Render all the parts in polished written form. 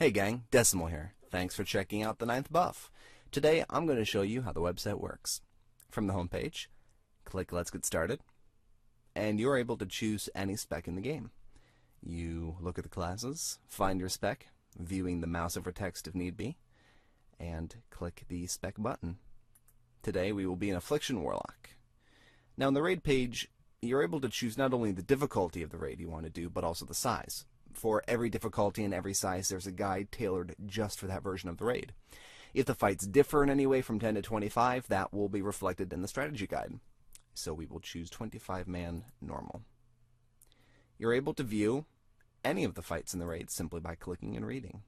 Hey gang, Decimal here. Thanks for checking out the ninth buff. Today I'm going to show you how the website works. From the home page, click Let's Get Started, and you're able to choose any spec in the game. You look at the classes, find your spec, viewing the mouse over text if need be, and click the spec button. Today we will be an Affliction Warlock. Now on the raid page, you're able to choose not only the difficulty of the raid you want to do, but also the size. For every difficulty and every size, there's a guide tailored just for that version of the raid. If the fights differ in any way from 10 to 25, that will be reflected in the strategy guide. So we will choose 25-man normal. You're able to view any of the fights in the raid simply by clicking and reading.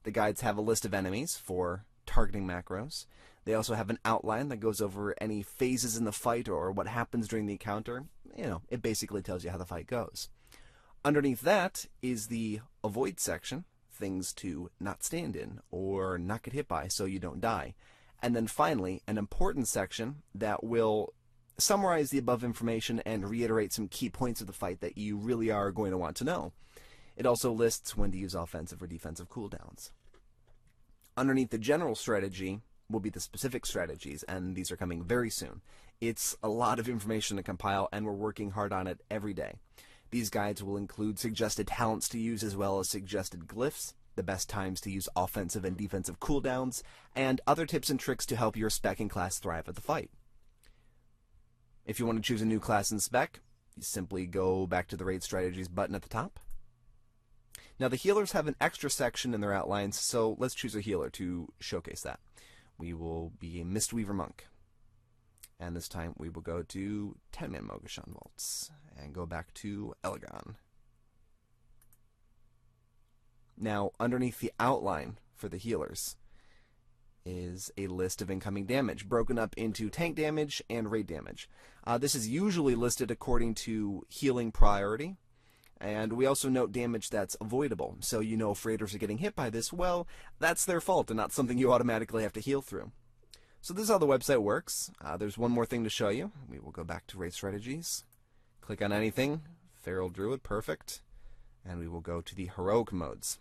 The guides have a list of enemies for targeting macros. They also have an outline that goes over any phases in the fight or what happens during the encounter. It basically tells you how the fight goes. Underneath that is the avoid section, things to not stand in or not get hit by so you don't die. And then finally, an important section that will summarize the above information and reiterate some key points of the fight that you really are going to want to know. It also lists when to use offensive or defensive cooldowns. Underneath the general strategy will be the specific strategies, and these are coming very soon. It's a lot of information to compile, and we're working hard on it every day. These guides will include suggested talents to use as well as suggested glyphs, the best times to use offensive and defensive cooldowns, and other tips and tricks to help your spec and class thrive at the fight. If you want to choose a new class and spec, you simply go back to the Raid Strategies button at the top. Now the healers have an extra section in their outlines, so let's choose a healer to showcase that. We will be a Mistweaver Monk. And this time we will go to 10-man Mogashan Vaults and go back to Elegon. Now, underneath the outline for the healers is a list of incoming damage, broken up into tank damage and raid damage. This is usually listed according to healing priority, and we also note damage that's avoidable. So if raiders are getting hit by this, well, that's their fault and not something you automatically have to heal through. So this is how the website works. There's one more thing to show you. We will go back to Raid Strategies. Click on anything. Feral Druid, perfect. And we will go to the Heroic modes.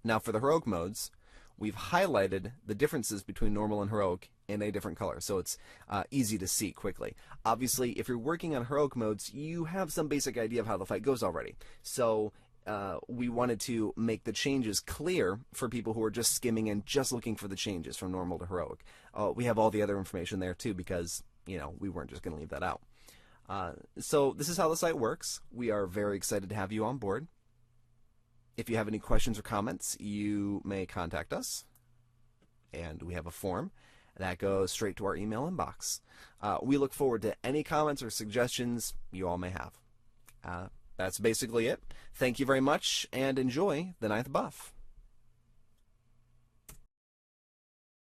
Now for the Heroic modes, we've highlighted the differences between normal and Heroic in a different color, so it's easy to see quickly. Obviously, if you're working on Heroic modes, you have some basic idea of how the fight goes already. So we wanted to make the changes clear for people who are just skimming and just looking for the changes from normal to Heroic. We have all the other information there too because, we weren't just going to leave that out. So this is how the site works. We are very excited to have you on board. If you have any questions or comments, you may contact us. And we have a form that goes straight to our email inbox. We look forward to any comments or suggestions you all may have. That's basically it. Thank you very much, and enjoy the ninth buff.